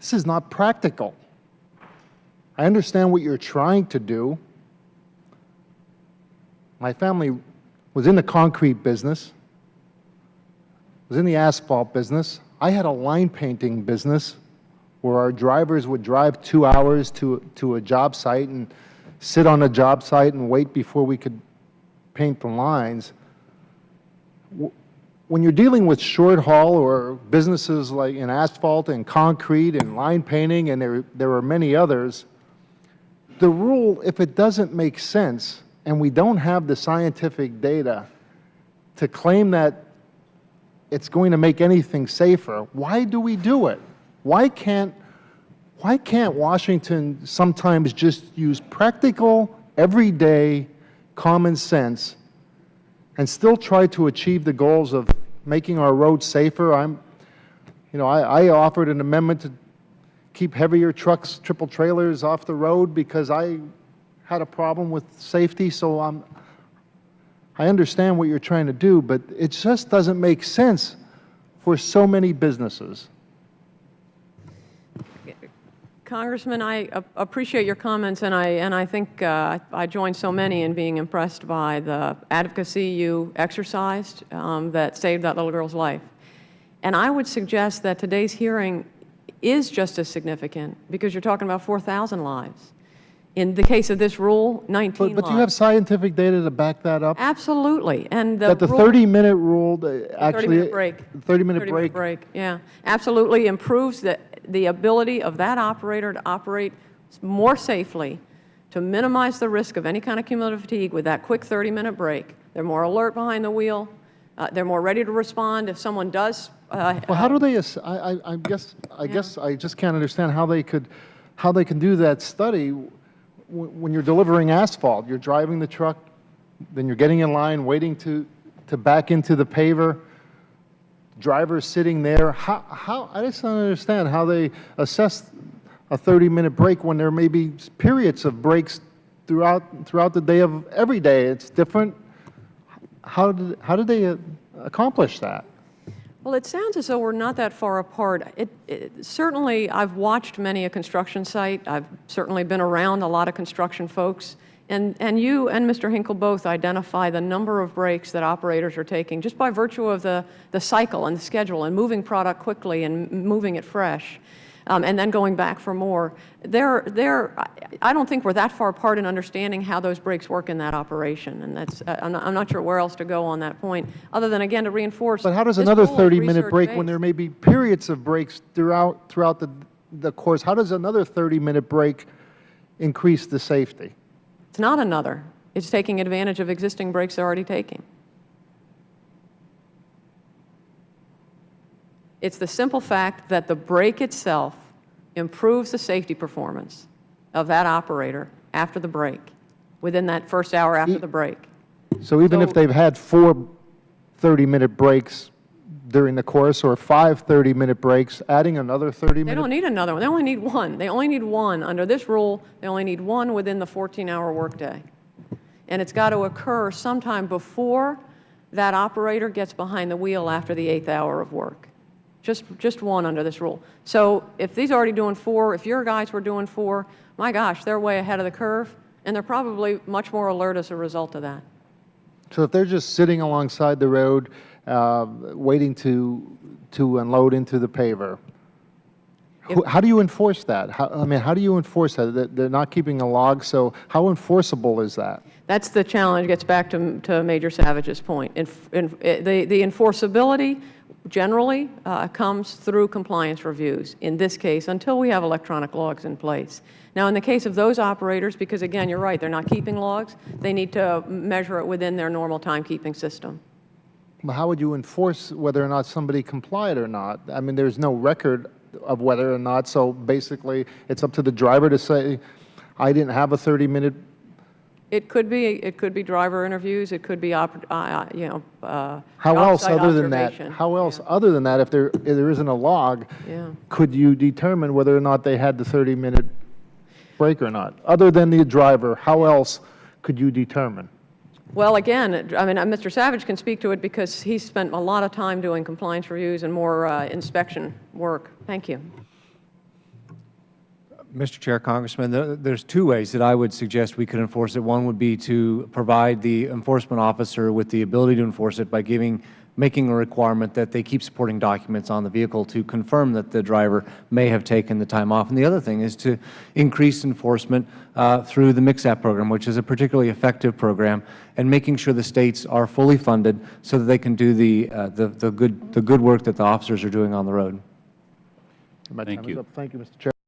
This is not practical. I understand what you're trying to do. My family was in the concrete business, was in the asphalt business. I had a line painting business where our drivers would drive 2 hours to a job site and sit on a job site and wait before we could paint the lines. When you're dealing with short haul or businesses like in asphalt and concrete and line painting, and there are many others, the rule, if it doesn't make sense and we don't have the scientific data to claim that it's going to make anything safer, why do we do it? Why can't Washington sometimes just use practical, everyday, common sense and still try to achieve the goals of making our roads safer? I offered an amendment to keep heavier trucks, triple trailers off the road because I had a problem with safety. So I understand what you're trying to do, but it just doesn't make sense for so many businesses. Congressman, I appreciate your comments, and I think I join so many in being impressed by the advocacy you exercised that saved that little girl's life. And I would suggest that today's hearing is just as significant because you're talking about 4,000 lives. In the case of this rule, 19 But you have scientific data to back that up? Absolutely. And that the 30-minute rule actually... 30-minute break. 30-minute break. Yeah. Absolutely improves the ability of that operator to operate more safely, to minimize the risk of any kind of cumulative fatigue with that quick 30-minute break. They're more alert behind the wheel. They're more ready to respond if someone does... well, how do they... I guess I just can't understand how they can do that study. When you're delivering asphalt, you're driving the truck, then you're getting in line, waiting to back into the paver, drivers sitting there. I just don't understand how they assess a 30-minute break when there may be periods of breaks throughout the day of every day. It's different. How did they accomplish that? Well, it sounds as though we're not that far apart. Certainly, I've watched many a construction site. I've certainly been around a lot of construction folks. And you and Mr. Hinkle both identify the number of breaks that operators are taking just by virtue of the cycle and the schedule and moving product quickly and moving it fresh. And then going back for more. I don't think we're that far apart in understanding how those breaks work in that operation, and that's I'm not sure where else to go on that point, other than again to reinforce. But how does another 30-minute break, when there may be periods of breaks throughout the course, how does another 30-minute break increase the safety? It's not another. It's taking advantage of existing breaks they're already taking. It's the simple fact that the break itself improves the safety performance of that operator after the break, within that first hour after the break. So even if they've had 4 30-minute breaks during the course or 5 30-minute breaks, adding another 30-minute... They don't need another one. They only need one. They only need one. Under this rule, they only need one within the 14-hour workday. And it's got to occur sometime before that operator gets behind the wheel after the 8th hour of work. Just one under this rule. So if these are already doing 4, if your guys were doing 4, my gosh, they're way ahead of the curve, and they're probably much more alert as a result of that. So if they're just sitting alongside the road, waiting to unload into the paver, how do you enforce that? How do you enforce that? They're not keeping a log, so how enforceable is that? That's the challenge. It gets back to Major Savage's point. The enforceability generally comes through compliance reviews, in this case, until we have electronic logs in place. Now, in the case of those operators, because again, you're right, they're not keeping logs, they need to measure it within their normal timekeeping system. Well, how would you enforce whether or not somebody complied or not? I mean, there's no record of whether or not, so basically it's up to the driver to say, I didn't have a 30-minute... It could be driver interviews. It could be, how else other than that? How else other than that, if there isn't a log, could you determine whether or not they had the 30-minute break or not? Other than the driver, how else could you determine? Well, again, I mean, Mr. Savage can speak to it because he's spent a lot of time doing compliance reviews and more inspection work. Thank you. Mr. Chair, Congressman, there's two ways that I would suggest we could enforce it. One would be to provide the enforcement officer with the ability to enforce it by making a requirement that they keep supporting documents on the vehicle to confirm that the driver may have taken the time off. And the other thing is to increase enforcement through the MIXAP program, which is a particularly effective program, and making sure the states are fully funded so that they can do the good work that the officers are doing on the road. My Thank time is you. up. Thank you, Mr. Chair.